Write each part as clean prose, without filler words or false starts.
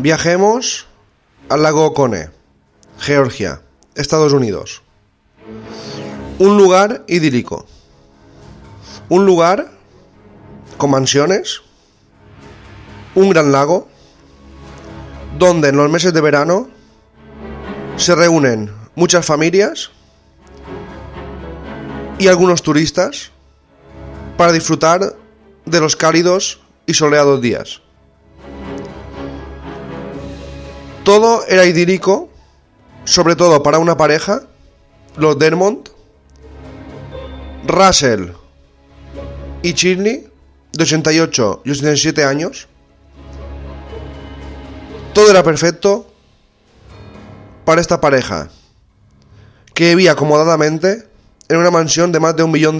Viajemos al lago Oconee, Georgia, Estados Unidos. Un lugar idílico. Un lugar con mansiones, un gran lago, donde en los meses de verano se reúnen muchas familias y algunos turistas para disfrutar de los cálidos y soleados días. Todo era idílico, sobre todo para una pareja, los Dermont, Russell y Shirley, de 88 y 87 años. Todo era perfecto para esta pareja, que vivía acomodadamente en una mansión de más de $1 millón.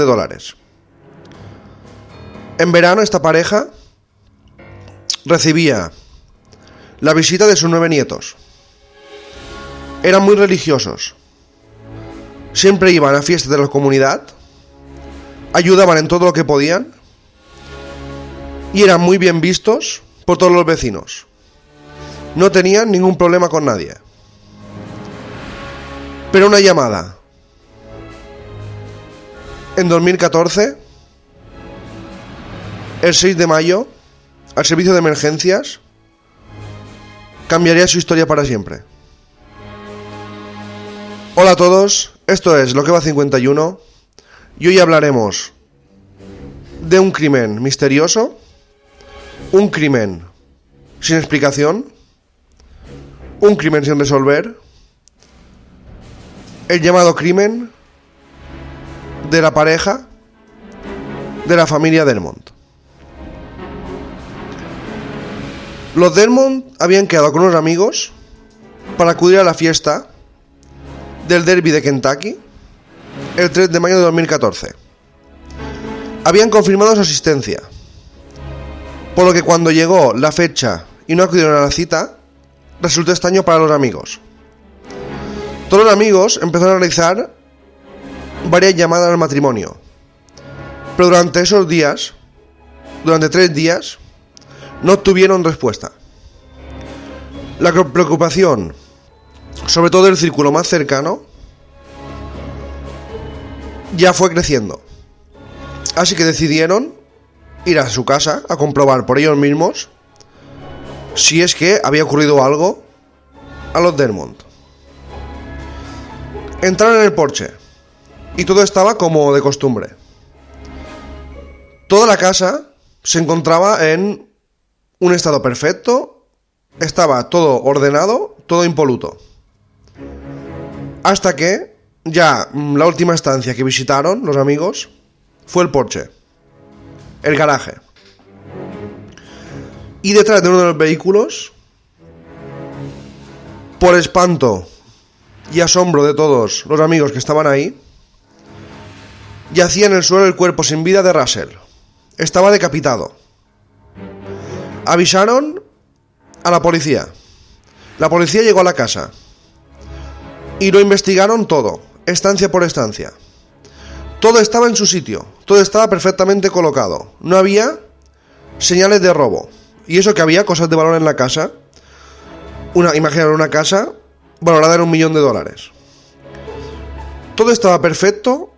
En verano esta pareja recibía la visita de sus 9 nietos. Eran muy religiosos. Siempre iban a fiestas de la comunidad, ayudaban en todo lo que podían y eran muy bien vistos por todos los vecinos. No tenían ningún problema con nadie. Pero una llamada en 2014, el 6 de mayo, al servicio de emergencias, cambiaría su historia para siempre. Hola a todos, esto es Lo que va 51 y hoy hablaremos de un crimen misterioso, un crimen sin explicación, un crimen sin resolver, el llamado crimen de la pareja de la familia Dermont. Los Dermont habían quedado con unos amigos para acudir a la fiesta del Derby de Kentucky el 3 de mayo de 2014. Habían confirmado su asistencia, por lo que cuando llegó la fecha y no acudieron a la cita, resultó extraño para los amigos. Todos los amigos empezaron a realizar varias llamadas al matrimonio, pero durante esos días, durante 3 días, no obtuvieron respuesta. La preocupación, sobre todo del círculo más cercano, ya fue creciendo. Así que decidieron ir a su casa a comprobar por ellos mismos si es que había ocurrido algo a los Dermont. Entraron en el porche y todo estaba como de costumbre. Toda la casa se encontraba en un estado perfecto, estaba todo ordenado, todo impoluto. Hasta que ya la última estancia que visitaron los amigos fue el porche, el garaje. Y detrás de uno de los vehículos, por espanto y asombro de todos los amigos que estaban ahí, yacía en el suelo el cuerpo sin vida de Russell. Estaba decapitado. Avisaron a la policía. La policía llegó a la casa y lo investigaron todo, estancia por estancia. Todo estaba en su sitio, todo estaba perfectamente colocado. No había señales de robo. Y eso que había cosas de valor en la casa. Imaginaros una casa valorada en $1 millón. Todo estaba perfecto,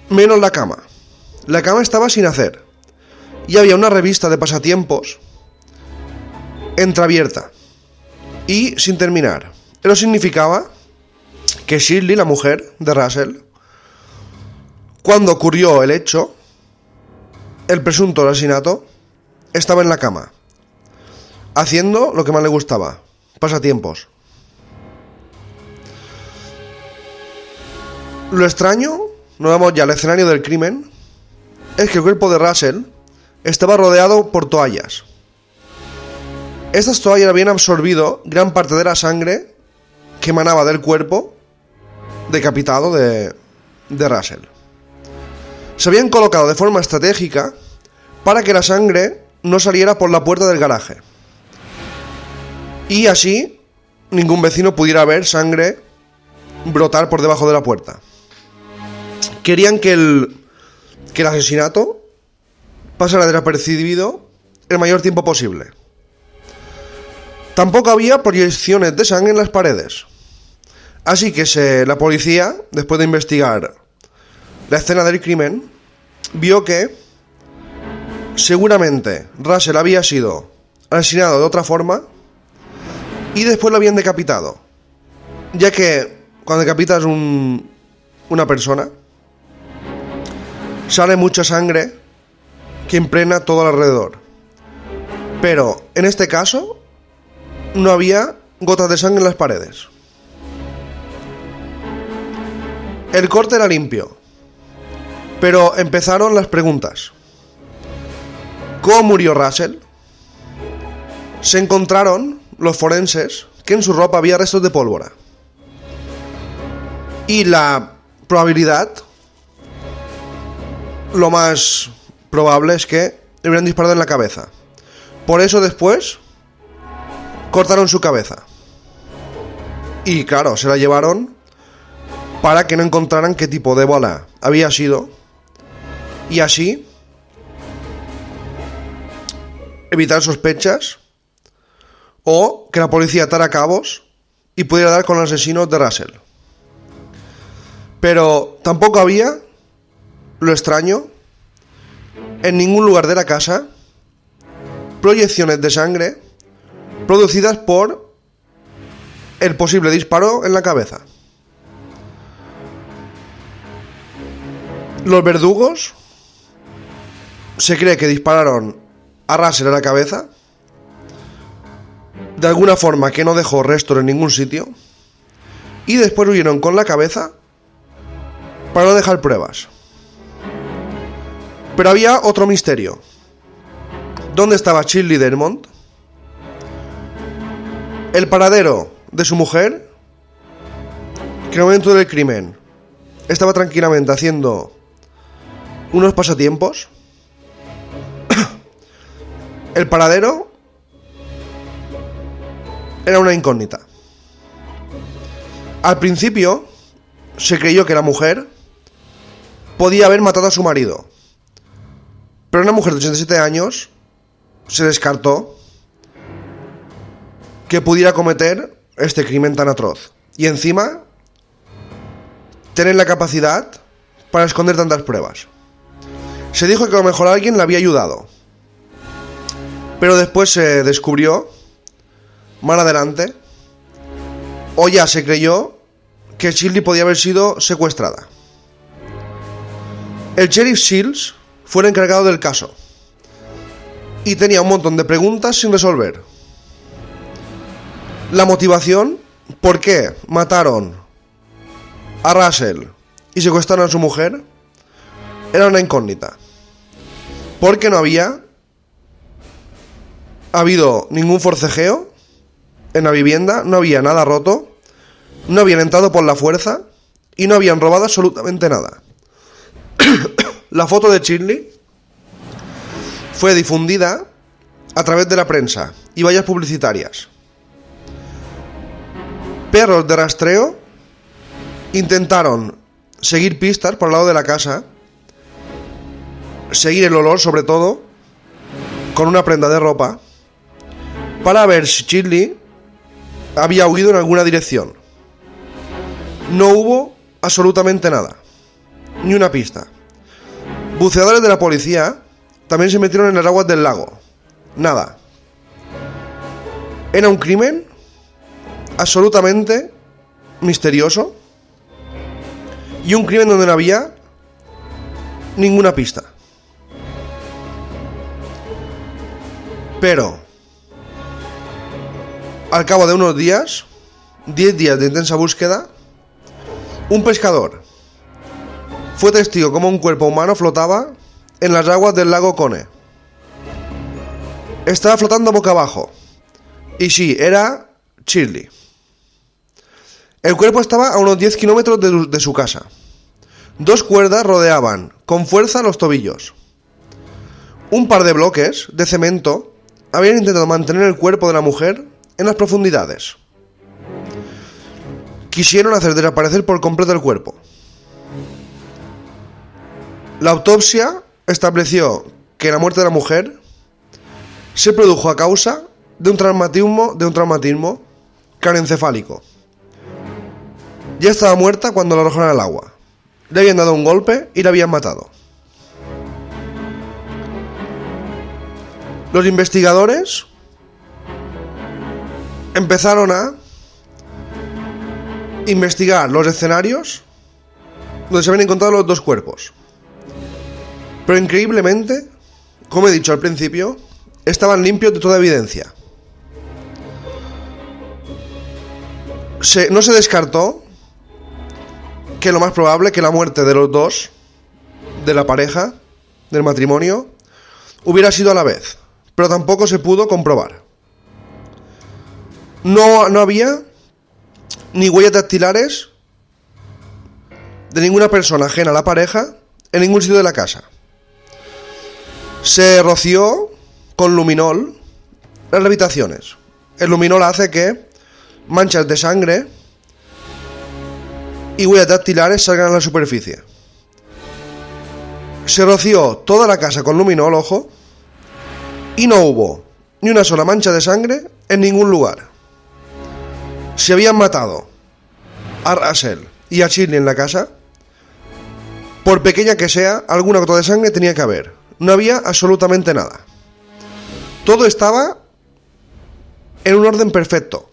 menos la cama. La cama estaba sin hacer. Y había una revista de pasatiempos entreabierta y sin terminar. Eso significaba que Shirley, la mujer de Russell, cuando ocurrió el hecho, el presunto asesinato, estaba en la cama, haciendo lo que más le gustaba, pasatiempos. Lo extraño, nos vamos ya al escenario del crimen, es que el cuerpo de Russell estaba rodeado por toallas. Estas toallas habían absorbido gran parte de la sangre que emanaba del cuerpo decapitado de Russell. Se habían colocado de forma estratégica para que la sangre no saliera por la puerta del garaje. Y así ningún vecino pudiera ver sangre brotar por debajo de la puerta. Querían que el asesinato pasara desapercibido el mayor tiempo posible. Tampoco había proyecciones de sangre en las paredes. Así que la policía, después de investigar la escena del crimen, vio que seguramente Russell había sido asesinado de otra forma y después lo habían decapitado. Ya que cuando decapitas una persona, sale mucha sangre que impregna todo alrededor. Pero en este caso no había gotas de sangre en las paredes. El corte era limpio, pero empezaron las preguntas. ¿Cómo murió Russell? Se encontraron los forenses que en su ropa había restos de pólvora. Y la probabilidad, lo más probable es que le hubieran disparado en la cabeza. Por eso después cortaron su cabeza. Y claro, se la llevaron para que no encontraran qué tipo de bala había sido. Y así evitar sospechas o que la policía atara cabos y pudiera dar con los asesinos de Russell. Pero tampoco había, lo extraño, en ningún lugar de la casa proyecciones de sangre producidas por el posible disparo en la cabeza. Los verdugos se cree que dispararon a Russell en la cabeza de alguna forma que no dejó restos en ningún sitio y después huyeron con la cabeza para no dejar pruebas. Pero había otro misterio. ¿Dónde estaba Shirley Dermott? El paradero de su mujer, que en el momento del crimen estaba tranquilamente haciendo unos pasatiempos. El paradero era una incógnita. Al principio se creyó que la mujer podía haber matado a su marido, pero una mujer de 87 años se descartó que pudiera cometer este crimen tan atroz y encima tener la capacidad para esconder tantas pruebas. Se dijo que a lo mejor alguien le había ayudado, pero después se descubrió, más adelante, o ya se creyó que Shirley podía haber sido secuestrada. El sheriff Shields fue el encargado del caso y tenía un montón de preguntas sin resolver. La motivación, por qué mataron a Russell y secuestraron a su mujer, era una incógnita. Porque no había habido ningún forcejeo en la vivienda, no había nada roto, no habían entrado por la fuerza y no habían robado absolutamente nada. La foto de Shirley fue difundida a través de la prensa y vallas publicitarias. Perros de rastreo intentaron seguir pistas por el lado de la casa, seguir el olor sobre todo, con una prenda de ropa, para ver si Shirley había huido en alguna dirección. No hubo absolutamente nada, ni una pista. Buceadores de la policía también se metieron en las aguas del lago. Nada. Era un crimen absolutamente misterioso y un crimen donde no había ninguna pista. Pero al cabo de unos días, 10 días de intensa búsqueda, un pescador fue testigo como un cuerpo humano flotaba en las aguas del lago Conne. Estaba flotando boca abajo. Y sí, era Shirley. El cuerpo estaba a unos 10 kilómetros de su casa. 2 cuerdas rodeaban con fuerza los tobillos. Un par de bloques de cemento habían intentado mantener el cuerpo de la mujer en las profundidades. Quisieron hacer desaparecer por completo el cuerpo. La autopsia estableció que la muerte de la mujer se produjo a causa de un traumatismo craneoencefálico. Ya estaba muerta cuando la arrojaron al agua. Le habían dado un golpe y la habían matado. Los investigadores empezaron a investigar los escenarios donde se habían encontrado los dos cuerpos. Pero increíblemente, como he dicho al principio, estaban limpios de toda evidencia. No se descartó que lo más probable que la muerte de los dos, de la pareja, del matrimonio, hubiera sido a la vez, pero tampoco se pudo comprobar. No había ni huellas dactilares de ninguna persona ajena a la pareja en ningún sitio de la casa. Se roció con luminol las habitaciones. El luminol hace que manchas de sangre y huellas dactilares salgan a la superficie. Se roció toda la casa con luminol, ojo, y no hubo ni una sola mancha de sangre en ningún lugar. Se habían matado a Russell y a Shirley en la casa. Por pequeña que sea, alguna gota de sangre tenía que haber. No había absolutamente nada. Todo estaba en un orden perfecto.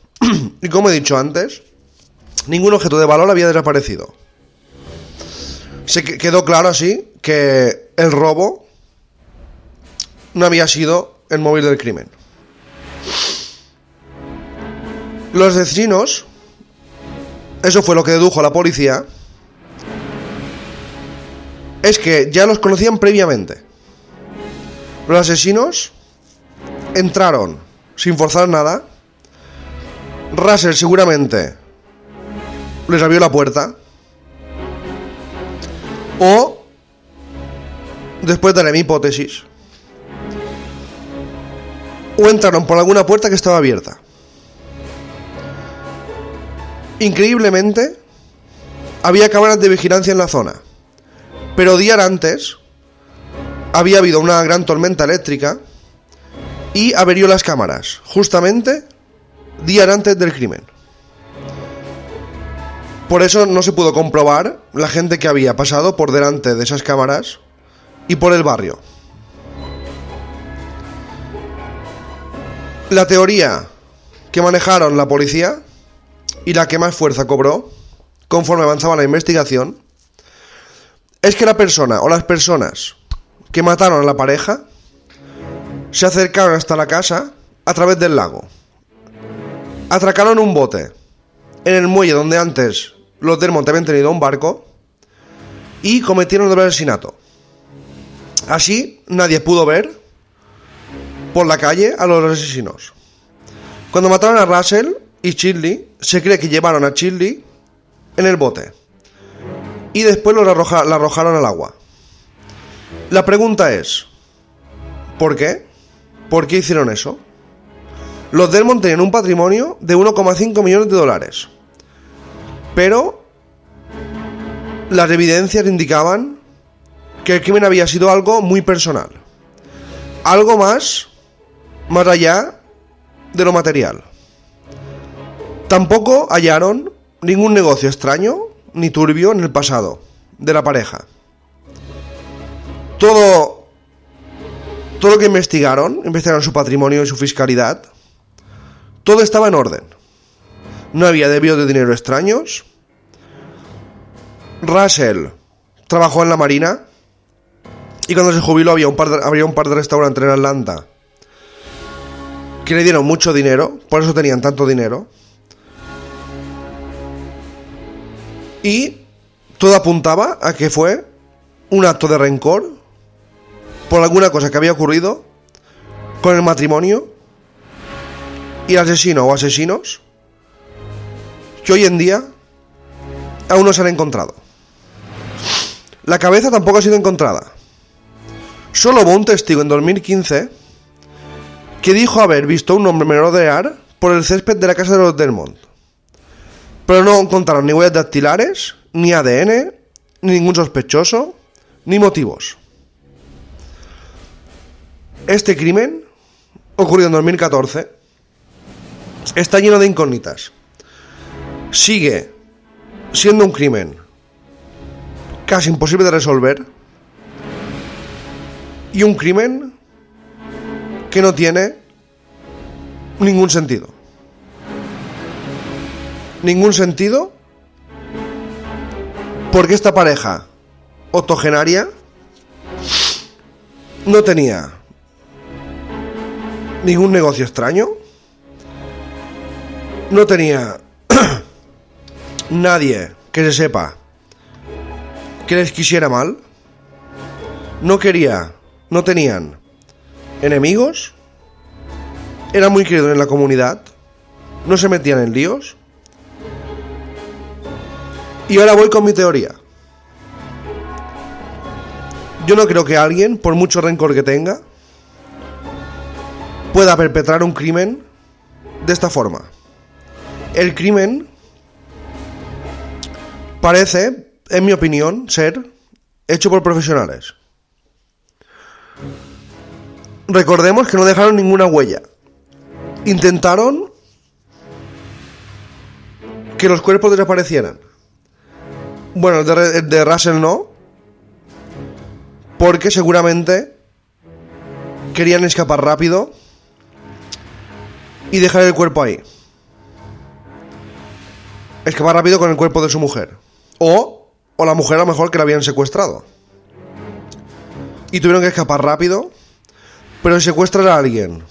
Y como he dicho antes, ningún objeto de valor había desaparecido. Se quedó claro así que el robo no había sido el móvil del crimen. Los asesinos, eso fue lo que dedujo la policía, es que ya los conocían previamente. Los asesinos entraron sin forzar nada. Russell seguramente les abrió la puerta, o, después daré mi hipótesis, o entraron por alguna puerta que estaba abierta. Increíblemente, había cámaras de vigilancia en la zona, pero días antes había habido una gran tormenta eléctrica y averió las cámaras, justamente días antes del crimen. Por eso no se pudo comprobar la gente que había pasado por delante de esas cámaras y por el barrio. La teoría que manejaron la policía y la que más fuerza cobró conforme avanzaba la investigación es que la persona o las personas que mataron a la pareja se acercaron hasta la casa a través del lago. Atracaron un bote en el muelle donde antes los Dermont habían tenido un barco y cometieron el doble asesinato. Así nadie pudo ver por la calle a los asesinos. Cuando mataron a Russell y Shirley, se cree que llevaron a Shirley en el bote y después la arrojaron al agua. La pregunta es, ¿por qué? ¿Por qué hicieron eso? Los Dermont tenían un patrimonio de 1,5 millones de dólares, pero las evidencias indicaban que el crimen había sido algo muy personal, algo más allá de lo material. Tampoco hallaron ningún negocio extraño ni turbio en el pasado de la pareja. Todo lo que investigaron su patrimonio y su fiscalidad, todo estaba en orden. No había desvíos de dinero extraños. Russell trabajó en la marina y cuando se jubiló había un par de restaurantes en Atlanta que le dieron mucho dinero, por eso tenían tanto dinero. Y todo apuntaba a que fue un acto de rencor por alguna cosa que había ocurrido con el matrimonio y el asesino o asesinos que hoy en día aún no se han encontrado. La cabeza tampoco ha sido encontrada. Solo hubo un testigo en 2015 que dijo haber visto a un hombre merodear por el césped de la casa de los Dermont, pero no encontraron ni huellas dactilares, ni ADN, ni ningún sospechoso, ni motivos. Este crimen ocurrió en 2014 está lleno de incógnitas. Sigue siendo un crimen casi imposible de resolver y un crimen que no tiene ningún sentido. Ningún sentido, porque esta pareja octogenaria no tenía ningún negocio extraño, no tenía nadie que se sepa que les quisiera mal, no tenían enemigos, eran muy queridos en la comunidad, no se metían en líos. Y ahora voy con mi teoría. Yo no creo que alguien, por mucho rencor que tenga, pueda perpetrar un crimen de esta forma. El crimen parece, en mi opinión, ser hecho por profesionales. Recordemos que no dejaron ninguna huella. Intentaron que los cuerpos desaparecieran. Bueno, el de Russell no, porque seguramente querían escapar rápido y dejar el cuerpo ahí. Escapar rápido con el cuerpo de su mujer. O la mujer a lo mejor que la habían secuestrado. Y tuvieron que escapar rápido, pero secuestrar a alguien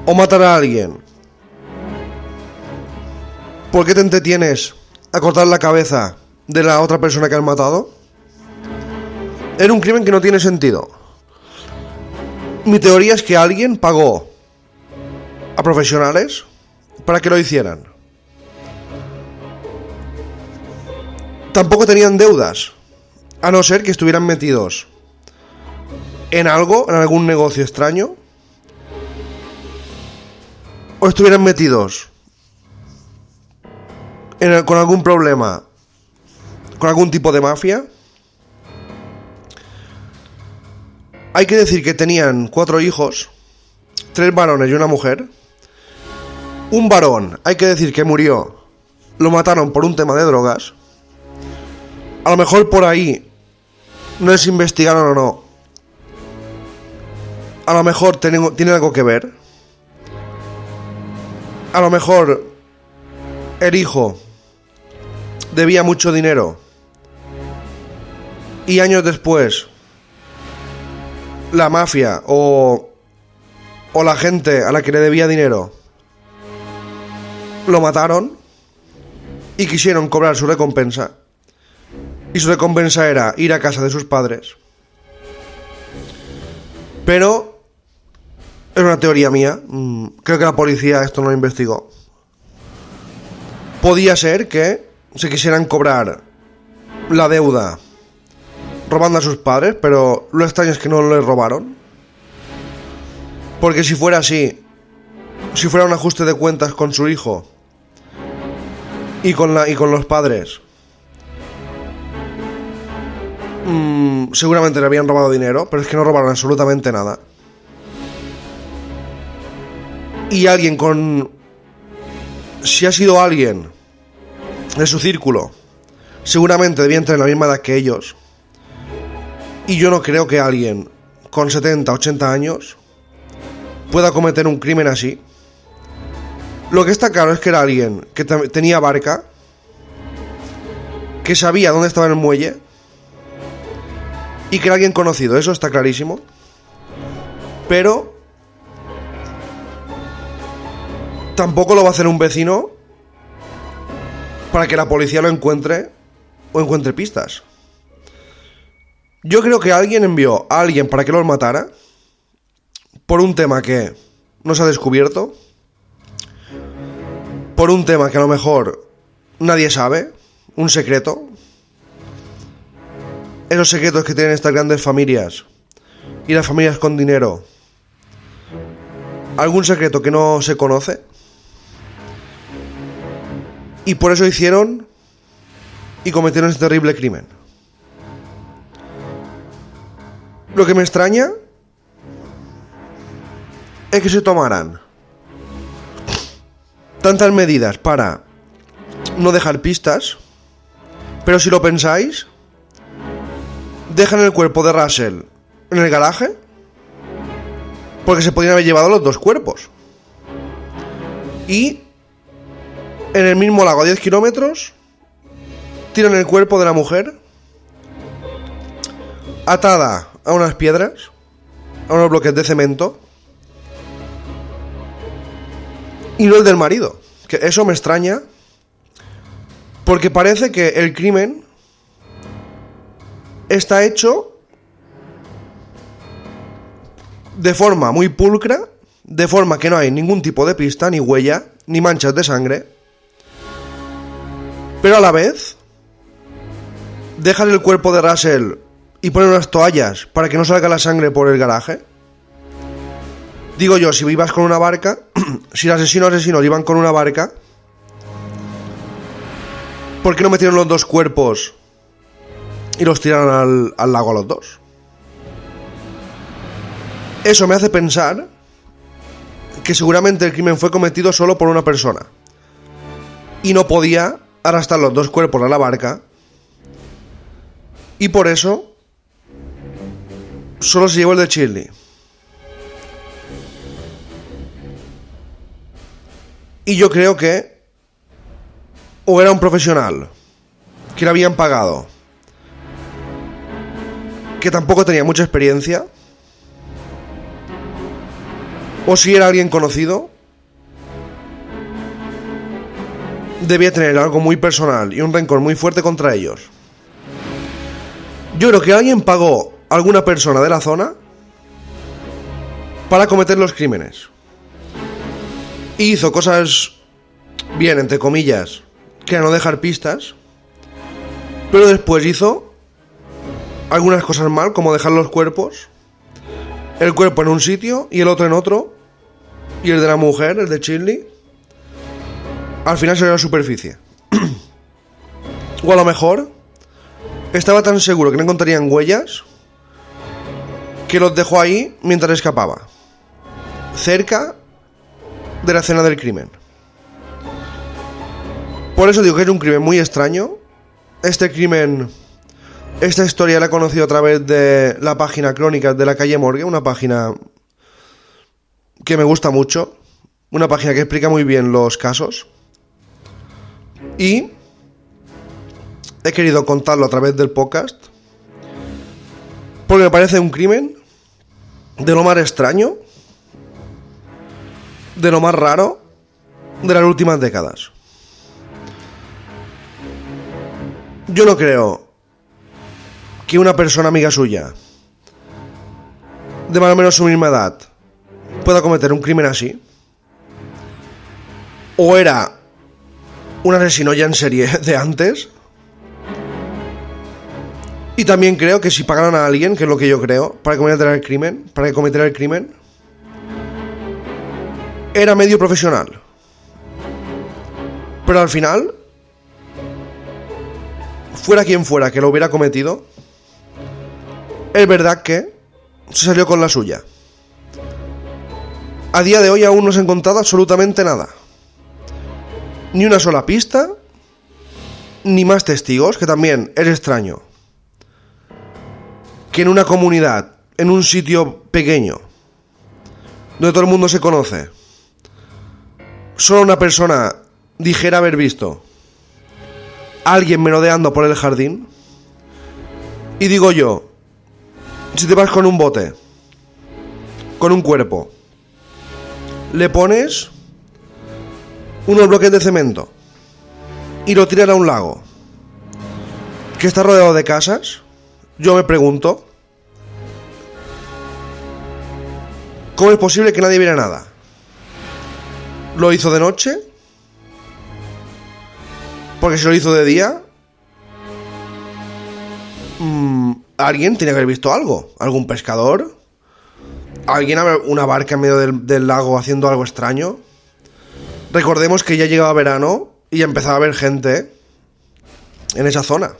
o matar a alguien, ¿por qué te entretienes a cortar la cabeza de la otra persona que han matado? Era un crimen que no tiene sentido. Mi teoría es que alguien pagó a profesionales para que lo hicieran. Tampoco tenían deudas, a no ser que estuvieran metidos en algo, en algún negocio extraño, o estuvieran metidos con algún problema, con algún tipo de mafia. Hay que decir que tenían 4 hijos, 3 varones y una mujer. Un varón, hay que decir que murió, lo mataron por un tema de drogas. A lo mejor por ahí no les investigaron o no. A lo mejor tiene algo que ver. A lo mejor el hijo debía mucho dinero y años después la mafia o la gente a la que le debía dinero lo mataron y quisieron cobrar su recompensa, y su recompensa era ir a casa de sus padres. Pero es una teoría mía, creo que la policía esto no lo investigó. Podía ser que se quisieran cobrar la deuda robando a sus padres, pero lo extraño es que no les robaron. Porque si fuera así, si fuera un ajuste de cuentas con su hijo y con los padres, seguramente le habían robado dinero, pero es que no robaron absolutamente nada. Y si ha sido alguien de su círculo, seguramente debían tener la misma edad que ellos. Y yo no creo que alguien con 70, 80 años pueda cometer un crimen así. Lo que está claro es que era alguien que tenía barca, que sabía dónde estaba el muelle y que era alguien conocido, eso está clarísimo. Pero tampoco lo va a hacer un vecino para que la policía lo encuentre o encuentre pistas. Yo creo que alguien envió a alguien para que los matara por un tema que no se ha descubierto, por un tema que a lo mejor nadie sabe, un secreto. Esos secretos que tienen estas grandes familias y las familias con dinero. Algún secreto que no se conoce. Y por eso hicieron y cometieron este terrible crimen. Lo que me extraña es que se tomaran tantas medidas para no dejar pistas, pero si lo pensáis, dejan el cuerpo de Russell en el garaje porque se podrían haber llevado los dos cuerpos. Y en el mismo lago a 10 kilómetros tiran el cuerpo de la mujer atada a unas piedras, a unos bloques de cemento, y no el del marido, que eso me extraña, porque parece que el crimen está hecho de forma muy pulcra, de forma que no hay ningún tipo de pista, ni huella, ni manchas de sangre, pero a la vez dejan el cuerpo de Russell y ponen unas toallas para que no salga la sangre por el garaje. Digo yo, si ibas con una barca, si el asesinos iban con una barca, ¿por qué no metieron los dos cuerpos y los tiraron al lago a los dos? Eso me hace pensar que seguramente el crimen fue cometido solo por una persona y no podía arrastrar los dos cuerpos a la barca, y por eso solo se llevó el de Shirley. Y yo creo que o era un profesional que le habían pagado, que tampoco tenía mucha experiencia, o si era alguien conocido, debía tener algo muy personal y un rencor muy fuerte contra ellos. Yo creo que alguien pagó a alguna persona de la zona para cometer los crímenes. Y hizo cosas bien, entre comillas, que era no dejar pistas, pero después hizo algunas cosas mal, como dejar los cuerpos, el cuerpo en un sitio y el otro en otro, y el de la mujer, el de Shirley, al final salió a la superficie. O a lo mejor estaba tan seguro que no encontrarían huellas que los dejó ahí mientras escapaba, cerca de la escena del crimen. Por eso digo que es un crimen muy extraño. Esta historia la he conocido a través de la página Crónicas de la calle Morgue, una página que me gusta mucho, una página que explica muy bien los casos, y he querido contarlo a través del podcast porque me parece un crimen de lo más extraño, de lo más raro de las últimas décadas. Yo no creo que una persona amiga suya, de más o menos su misma edad, pueda cometer un crimen así. O era un asesino ya en serie de antes. Y también creo que si pagaran a alguien, que es lo que yo creo, para que cometiera el crimen, era medio profesional. Pero al final, fuera quien fuera que lo hubiera cometido, es verdad que se salió con la suya. A día de hoy aún no se ha encontrado absolutamente nada. Ni una sola pista, ni más testigos, que también es extraño que en una comunidad, en un sitio pequeño, donde todo el mundo se conoce, solo una persona dijera haber visto a alguien merodeando por el jardín. Y digo yo, si te vas con un bote, con un cuerpo, le pones unos bloques de cemento y lo tiras a un lago que está rodeado de casas, yo me pregunto, ¿cómo es posible que nadie viera nada? ¿Lo hizo de noche? Porque si lo hizo de día, alguien tiene que haber visto algo. ¿Algún pescador? ¿Alguien una barca en medio del lago haciendo algo extraño? Recordemos que ya llegaba verano y ya empezaba a haber gente en esa zona.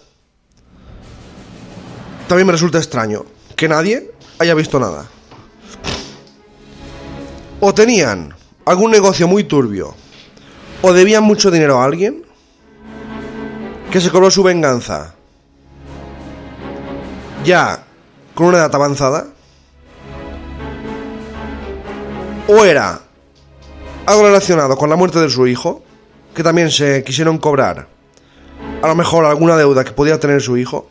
También me resulta extraño que nadie haya visto nada. O tenían algún negocio muy turbio o debían mucho dinero a alguien que se cobró su venganza ya con una edad avanzada, o era algo relacionado con la muerte de su hijo, que también se quisieron cobrar a lo mejor alguna deuda que podía tener su hijo,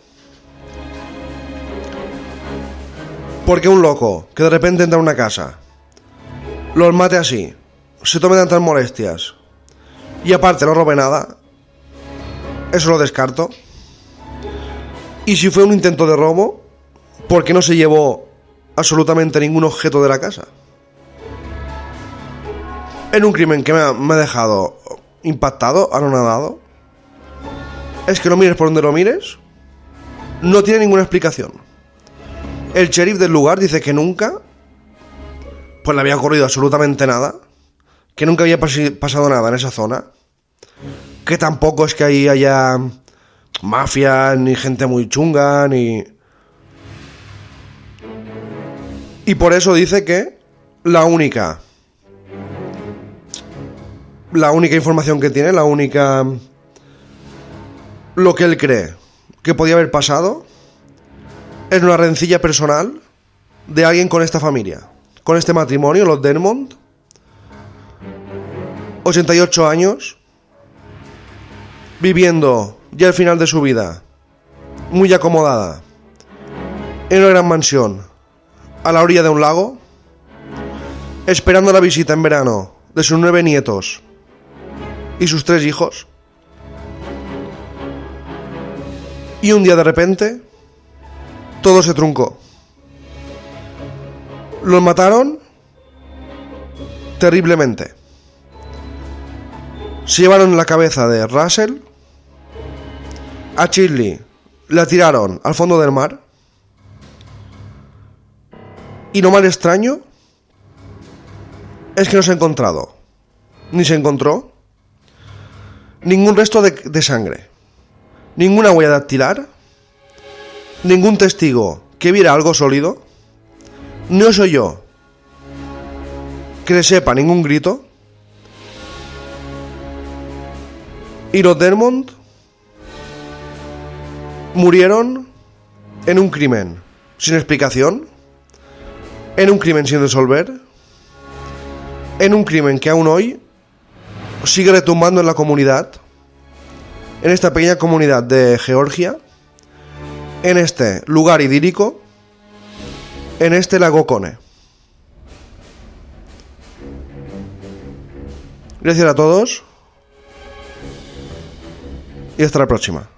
porque un loco que de repente entra a una casa, los mate así, se tome tantas molestias y aparte no robe nada, eso lo descarto. Y si fue un intento de robo, ¿por qué no se llevó absolutamente ningún objeto de la casa? En un crimen que me ha dejado impactado, anonadado. Es que lo mires por donde lo mires, no tiene ninguna explicación. El sheriff del lugar dice que nunca, pues le había ocurrido absolutamente nada, que nunca había pasado nada en esa zona, que tampoco es que ahí haya mafias, ni gente muy chunga, ni... Y por eso dice que la única información que tiene, lo que él cree que podía haber pasado es una rencilla personal de alguien con esta familia, con este matrimonio, los Dermont, 88 años, viviendo ya al final de su vida, muy acomodada, en una gran mansión, a la orilla de un lago, esperando la visita en verano de sus 9 nietos y sus 3 hijos. Y un día de repente, todo se truncó. Los mataron terriblemente. Se llevaron la cabeza de Russell, a Shirley la tiraron al fondo del mar. Y lo más extraño es que no se ha encontrado, ni se encontró, ningún resto de sangre, ninguna huella dactilar, ningún testigo que viera algo sólido, no soy yo que le sepa ningún grito, y los Dermont murieron en un crimen sin explicación, en un crimen sin resolver, en un crimen que aún hoy sigue retumbando en la comunidad, en esta pequeña comunidad de Georgia, en este lugar idílico, en este lago Kone. Gracias a todos y hasta la próxima.